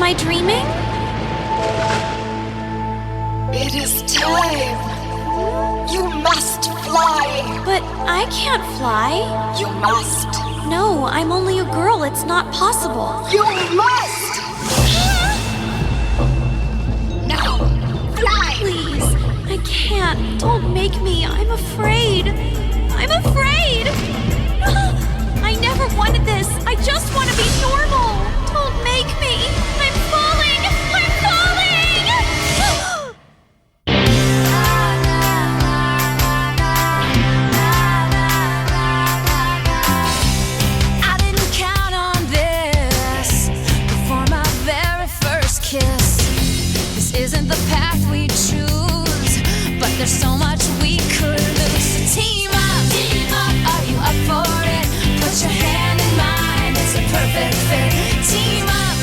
I dreaming? It is time. You must fly. But I can't fly. You must. No, I'm only a girl. It's not possible. You must. Now, fly. Please, I can't. Don't make me. I'm afraid. I'm afraid. I never wanted this. I just want to be normal. Don't make me. I'm falling. I'm falling. I didn't count on this before my very first kiss. This isn't the path we choose, but there's so much we could lose. So team up, are you up for it? Put your hand in mine, it's a perfect fit. Team up,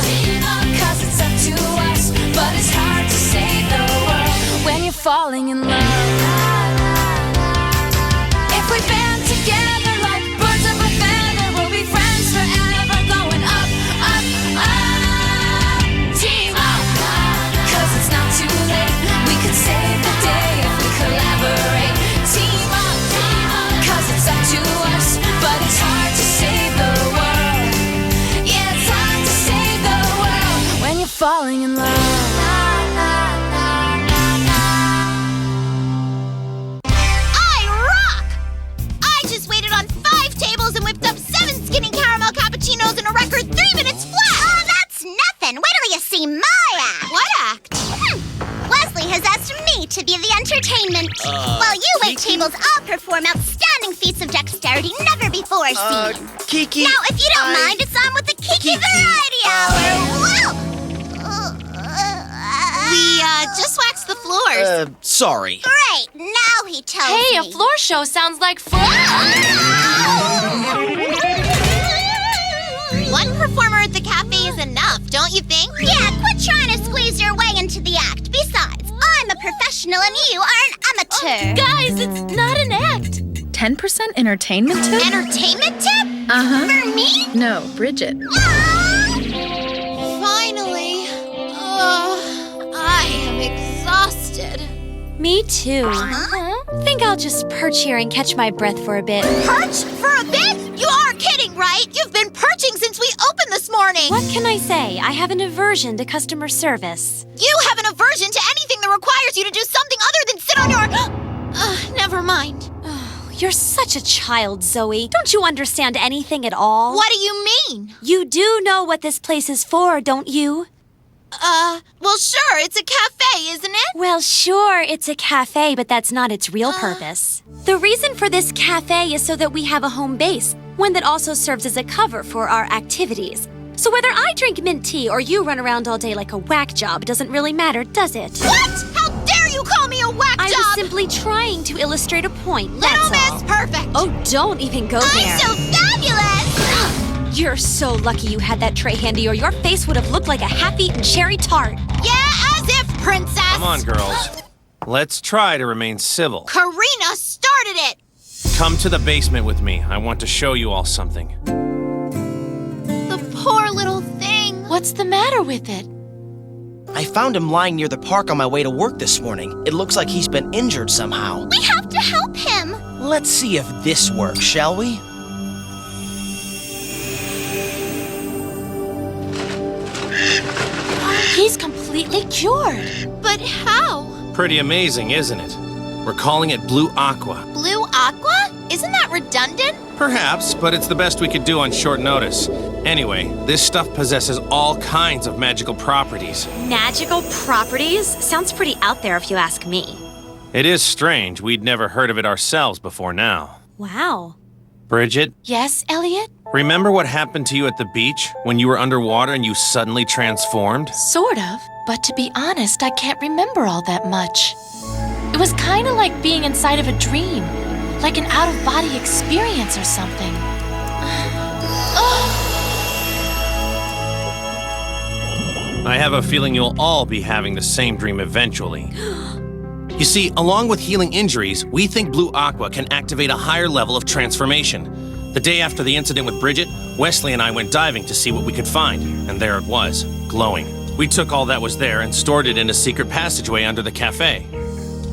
cause it's up to us, but it's hard to save the world when you're falling in love. If we band together like birds of a feather, we'll be friends forever, going up, up, up. Team up, cause it's not too late. We could save the day if we collaborate. Team up, cause it's up to us, but it's hard to save the world. Yeah, it's hard to save the world when you're falling in love. I rock! I just waited on 5 tables and whipped up 7 skinny caramel cappuccinos in a record 3 minutes flat! Oh, that's nothing! Wait till you see my act! What act? Wesley has asked me to be the entertainment. While you wait tables, I'll perform outstanding feats of dexterity never before seen. Kiki. Now, if you don't mind, it's on with the Kiki Variety Hour! Woo! We, just waxed the floors. Sorry. Great, now he tells me. Hey, a floor show sounds like fun. One performer at the cafe is enough, don't you think? Yeah, quit trying to squeeze your way into the act. Besides, I'm a professional and you are an amateur. Guys, it's not an act. 10% entertainment tip? Entertainment tip? Uh-huh. For me? No, Bridget. Finally. I am exhausted. Me too. Think I'll just perch here and catch my breath for a bit. Perch for a bit? You are kidding, right? You've been perching since we opened this morning. What can I say? I have an aversion to customer service. You have an aversion to anything that requires you to do something other than sit on your... never mind. You're such a child, Zoe. Don't you understand anything at all? What do you mean? You do know what this place is for, don't you? Well, sure, it's a cafe, isn't it? Well, sure, it's a cafe, but that's not its real purpose. The reason for this cafe is so that we have a home base, one that also serves as a cover for our activities. So whether I drink mint tea or you run around all day like a whack job doesn't really matter, does it? What? How dare you call me a whack I job? was simply trying to illustrate a point, Little that's all. Miss Perfect. Oh, don't even go there. I'm so fabulous. You're so lucky you had that tray handy or your face would have looked like a half-eaten cherry tart. Yeah, as if, princess. Come on, girls. Let's try to remain civil. Karina started it. Come to the basement with me. I want to show you all something. The poor little thing. What's the matter with it? I found him lying near the park on my way to work this morning. It looks like he's been injured somehow. We have to help him. Let's see if this works, shall we? He's completely cured. But how? Pretty amazing, isn't it? We're calling it Blue Aqua. Blue aqua? Isn't that redundant? Perhaps, but it's the best we could do on short notice. Anyway, this stuff possesses all kinds of magical properties. Magical properties? Sounds pretty out there if you ask me. It is strange. We'd never heard of it ourselves before now. Wow. Bridget, Yes, Elliot? remember what happened to you at the beach when you were underwater and you suddenly transformed? Sort of. But to be honest, I can't remember all that much. It was kind of like being inside of a dream, like an out-of-body experience or something. I have a feeling you'll all be having the same dream eventually. You see, along with healing injuries, we think Blue Aqua can activate a higher level of transformation. The day after the incident with Bridget, Wesley and I went diving to see what we could find, and there it was, glowing. We took all that was there and stored it in a secret passageway under the cafe.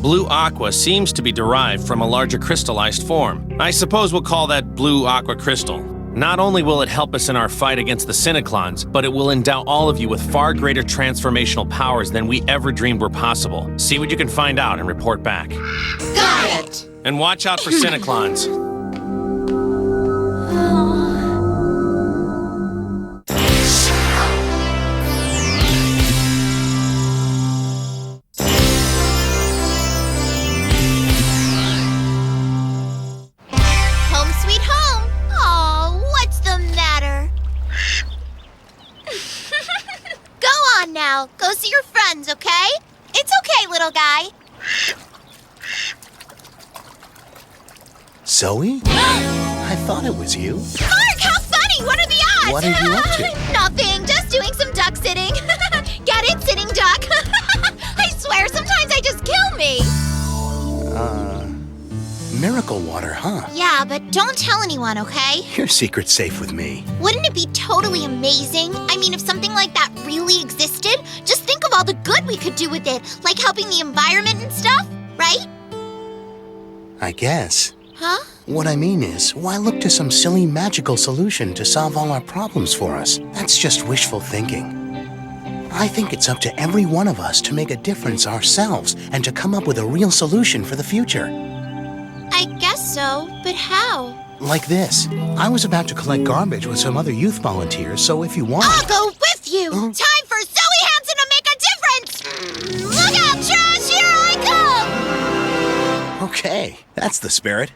Blue aqua seems to be derived from a larger crystallized form. I suppose we'll call that blue aqua crystal. Not only will it help us in our fight against the Cineclons, but it will endow all of you with far greater transformational powers than we ever dreamed were possible. See what you can find out and report back. Got it! And watch out for Cineclons. Home sweet home. Oh, what's the matter? Go on now. Go see your friends, okay? It's okay, little guy. Zoe? I thought it was you. Mark, how funny! What are the odds? What are you up to? Nothing. Just doing some duck sitting. Get it, sitting duck? I swear, sometimes they just kill me. Miracle water, huh? Yeah, but don't tell anyone, okay? Your secret's safe with me. Wouldn't it be totally amazing? I mean, if something like that really existed, just think of all the good we could do with it, like helping the environment and stuff, right? I guess. Huh? What I mean is, why look to some silly magical solution to solve all our problems for us? That's just wishful thinking. I think it's up to every one of us to make a difference ourselves and to come up with a real solution for the future. I guess so, but how? Like this. I was about to collect garbage with some other youth volunteers, so if you want... I'll go with you! Time for Zoe Hansen to make a difference! Look out, trash! Here I come! Okay, that's the spirit.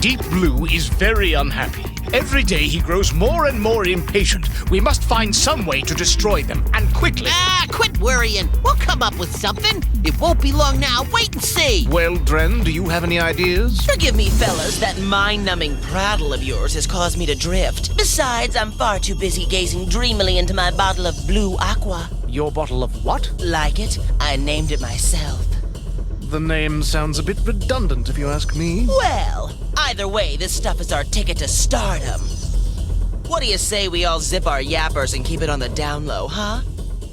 Deep Blue is very unhappy. Every day he grows more and more impatient. We must find some way to destroy them, and quickly. Quit worrying. We'll come up with something. It won't be long now. Wait and see. Well, Dren, do you have any ideas? Forgive me, fellas. That mind-numbing prattle of yours has caused me to drift. Besides, I'm far too busy gazing dreamily into my bottle of blue aqua. Your bottle of what? Like it? I named it myself. The name sounds a bit redundant, if you ask me. Well, either way, this stuff is our ticket to stardom. What do you say we all zip our yappers and keep it on the down low, huh?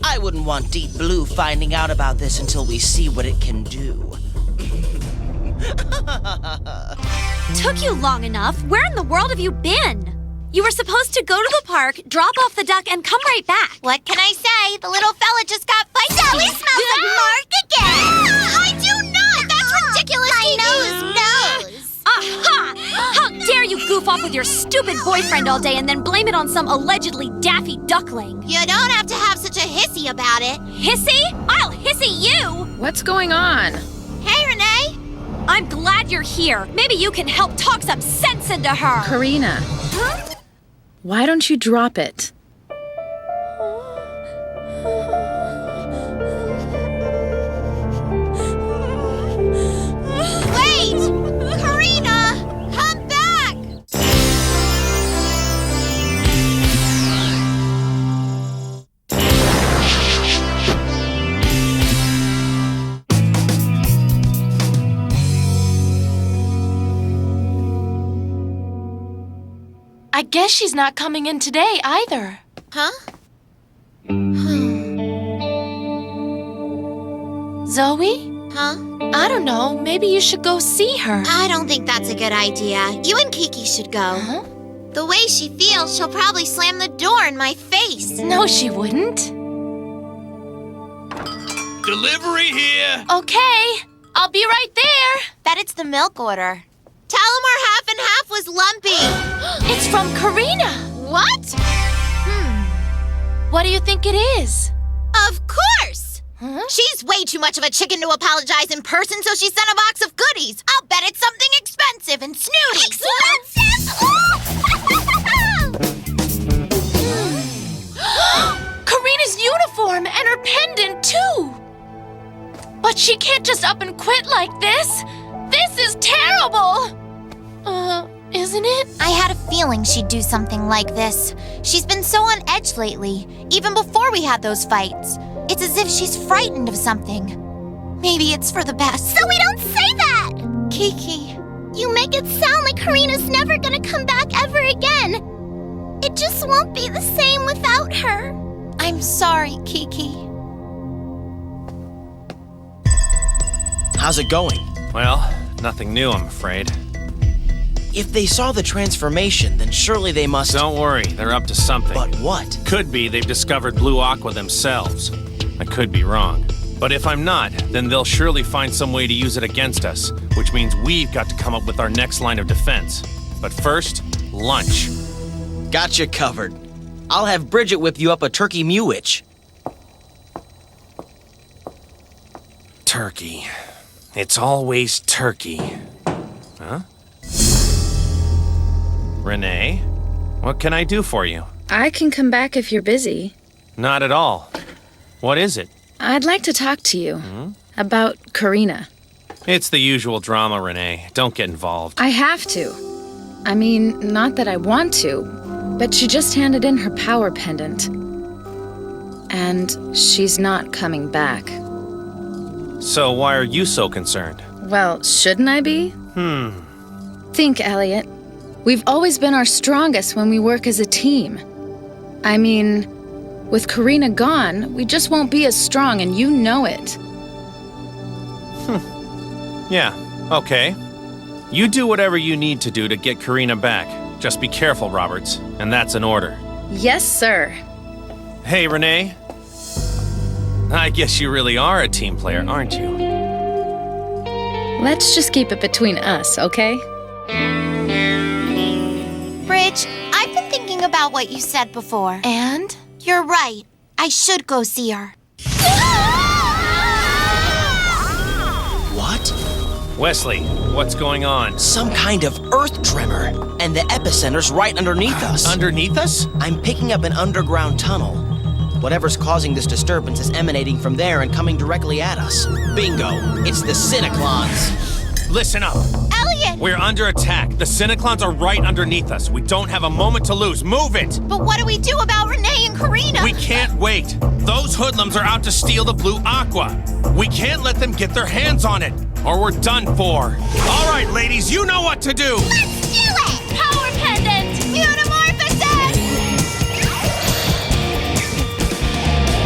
I wouldn't want Deep Blue finding out about this until we see what it can do. Took you long enough. Where in the world have you been? You were supposed to go to the park, drop off the duck, and come right back. What can I say? The little fella just got feisty. Zoe smells like Mark again! I do not! That's ridiculous! My nose! Aha! How dare you goof off with your stupid boyfriend all day and then blame it on some allegedly daffy duckling? You don't have to have such a hissy about it. Hissy? I'll hissy you! What's going on? Hey, Renee! I'm glad you're here. Maybe you can help talk some sense into her. Karina, Huh? why don't you drop it? Wait! Karina! Come back! I guess she's not coming in today either. Huh? Zoe? Huh? I don't know. Maybe you should go see her. I don't think that's a good idea. You and Kiki should go. Huh? The way she feels, she'll probably slam the door in my face. No, she wouldn't. Delivery here! Okay, I'll be right there. Bet it's the milk order. Tell him our half and half was lumpy. It's from Karina. What? What do you think it is? Of course! Huh? She's way too much of a chicken to apologize in person, so she sent a box of goodies. I'll bet it's something expensive and snooty. Karina's uniform and her pendant, too. But she can't just up and quit like this. This is terrible. Isn't it? I had a feeling she'd do something like this. She's been so on edge lately, even before we had those fights. It's as if she's frightened of something. Maybe it's for the best. So we don't say that! Kiki, You make it sound like Karina's never gonna come back ever again. It just won't be the same without her. I'm sorry, Kiki. How's it going? Well, nothing new, I'm afraid. If they saw the transformation, then surely they must... Don't worry, they're up to something. But what? Could be they've discovered Blue Aqua themselves. I could be wrong. But if I'm not, then they'll surely find some way to use it against us, which means we've got to come up with our next line of defense. But first, lunch. Got you covered. I'll have Bridget whip you up a turkey mewich. Turkey. It's always turkey. Huh? Renee, what can I do for you? I can come back if you're busy. Not at all. What is it? I'd like to talk to you about Karina. It's the usual drama, Renee. Don't get involved. I have to. I mean, not that I want to, but she just handed in her power pendant. And she's not coming back. So why are you so concerned? Well, shouldn't I be? Think, Elliot. We've always been our strongest when we work as a team. I mean, with Karina gone, we just won't be as strong, and you know it. Yeah, okay. You do whatever you need to do to get Karina back. Just be careful, Roberts, and that's an order. Yes, sir. Hey, Renee. I guess you really are a team player, aren't you? Let's just keep it between us, okay? Bridge, I've been thinking about what you said before. And? You're right. I should go see her. What? Wesley, what's going on? Some kind of earth tremor. And the epicenter's right underneath us. Underneath us? I'm picking up an underground tunnel. Whatever's causing this disturbance is emanating from there and coming directly at us. Bingo! It's the Cineclons. Listen up. Elliot! We're under attack. The Cineclons are right underneath us. We don't have a moment to lose. Move it! But what do we do about Renee and Karina? We can't wait. Those hoodlums are out to steal the Blue Aqua. We can't let them get their hands on it, or we're done for. All right, ladies, you know what to do. Let's do it! Power pendant! Metamorphosis!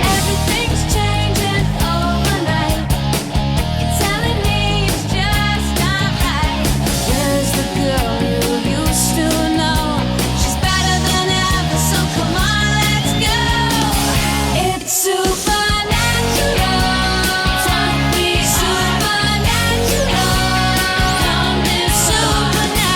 Everything's changing overnight. You're telling me it's just not right. Where's the girl you used to know? She's better than ever, so come on, let's go. It's supernatural. Supernatural. Something supernatural.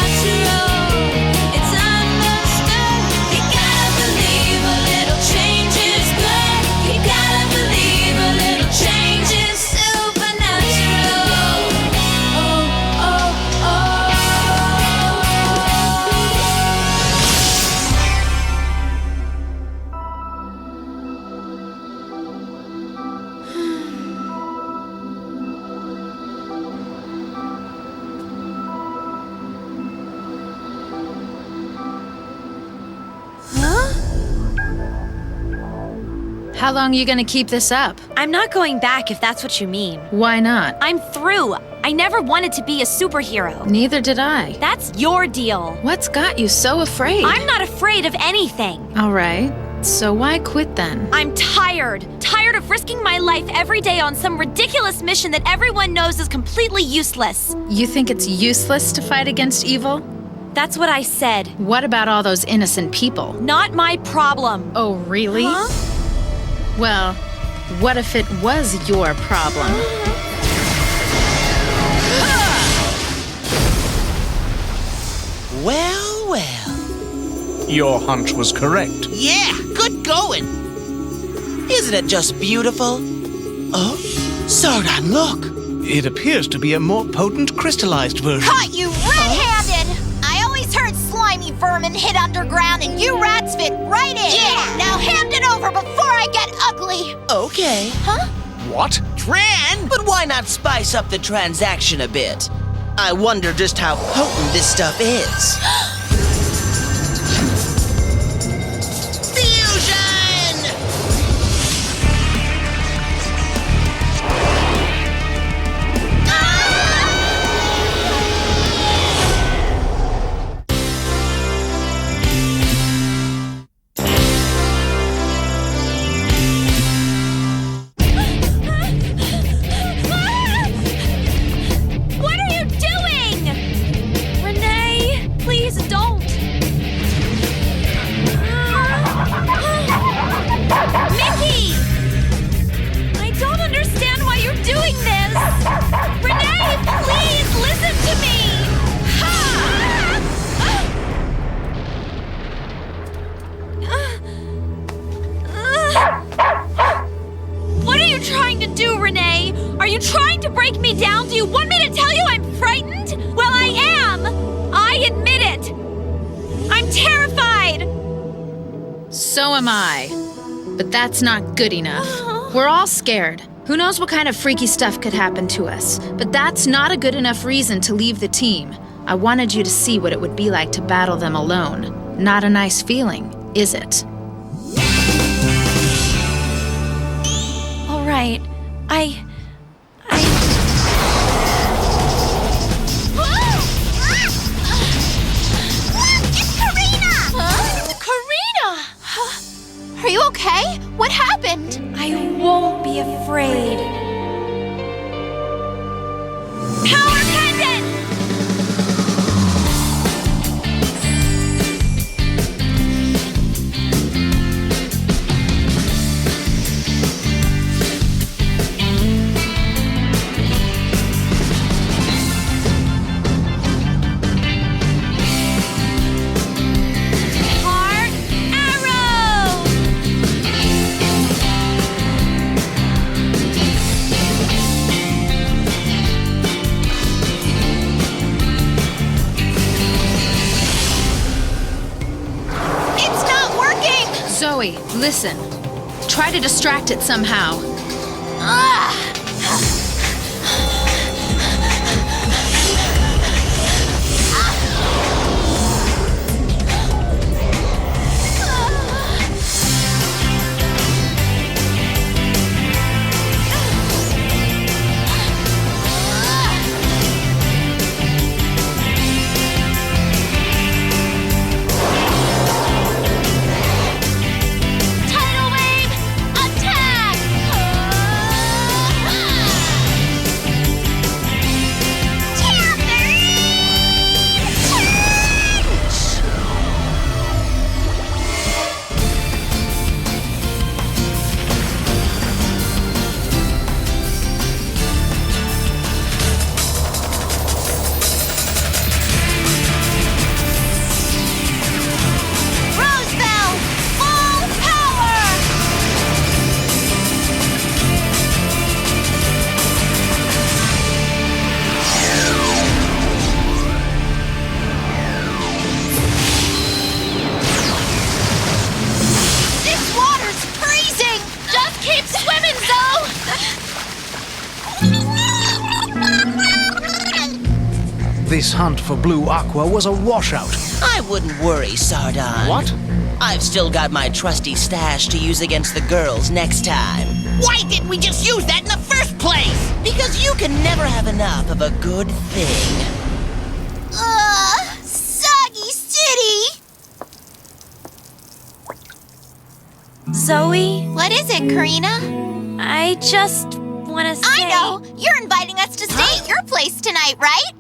It's understood. You gotta believe a little change is good. You gotta believe a little change is supernatural. Oh, oh, oh. How long are you gonna keep this up? I'm not going back if that's what you mean. Why not? I'm through. I never wanted to be a superhero. Neither did I. That's your deal. What's got you so afraid? I'm not afraid of anything. All right. So why quit then? I'm tired. Tired of risking my life every day on some ridiculous mission that everyone knows is completely useless. You think it's useless to fight against evil? That's what I said. What about all those innocent people? Not my problem. Oh, really? Huh? Well, what if it was your problem? Well, well. Your hunch was correct. Yeah, good going. Isn't it just beautiful? Oh, Sardan, look. It appears to be a more potent crystallized version. Caught you red-handed! I always heard slimy vermin hit underground and you rats fit right in! Yeah! Now hand it over before I get ugly! Okay. Huh? What? Tran? But why not spice up the transaction a bit? I wonder just how potent this stuff is. Fusion! So am I. But that's not good enough. We're all scared. Who knows what kind of freaky stuff could happen to us? But that's not a good enough reason to leave the team. I wanted you to see what it would be like to battle them alone. Not a nice feeling, is it? All right. It's Karina! Karina! Are you okay? What happened? I won't be afraid. Power pendant! Heart arrow! It's not working! Zoe, listen. Try to distract it somehow. Tidal wave, attack! Rosebell, full power! This water's freezing! Just keep swimming, Zoe! This hunt for Blue Aqua was a washout. I wouldn't worry, Sardon. What? I've still got my trusty stash to use against the girls next time. Why didn't we just use that in the first place? Because you can never have enough of a good thing. Soggy City! Zoe, What is it, Karina? I just want to say... I know! You're inviting us to stay at your place tonight, right?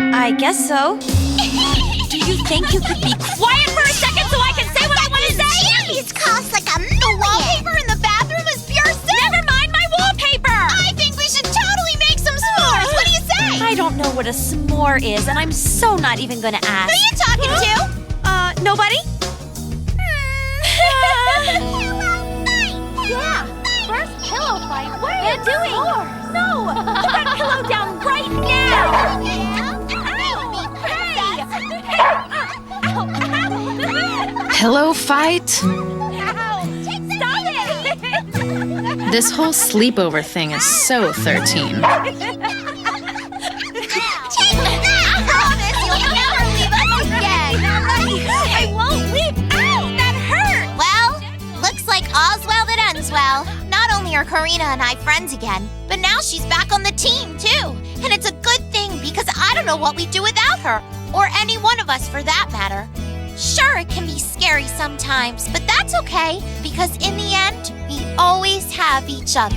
I guess so. Do you think you could be quiet for a second so I can say what I want to say? These cost like $1 million! The wallpaper in the bathroom is pure sin! Never mind my wallpaper! I think we should totally make some s'mores! What do you say? I don't know what a s'more is, and I'm so not even gonna ask. Who are you talking to? Nobody? Yeah, first pillow fight. What are you doing? No! Put that pillow down right now! Pillow fight? Stop it! This whole sleepover thing is so 13. I promise you'll never leave us again. I won't leave! Ow! That hurt! Well, looks like all's well that ends well. Not only are Karina and I friends again, but now she's back on the team too. And it's a good thing because I don't know what we'd do without her, or any one of us for that matter. Sure, it can be scary sometimes, but that's okay because in the end, we always have each other.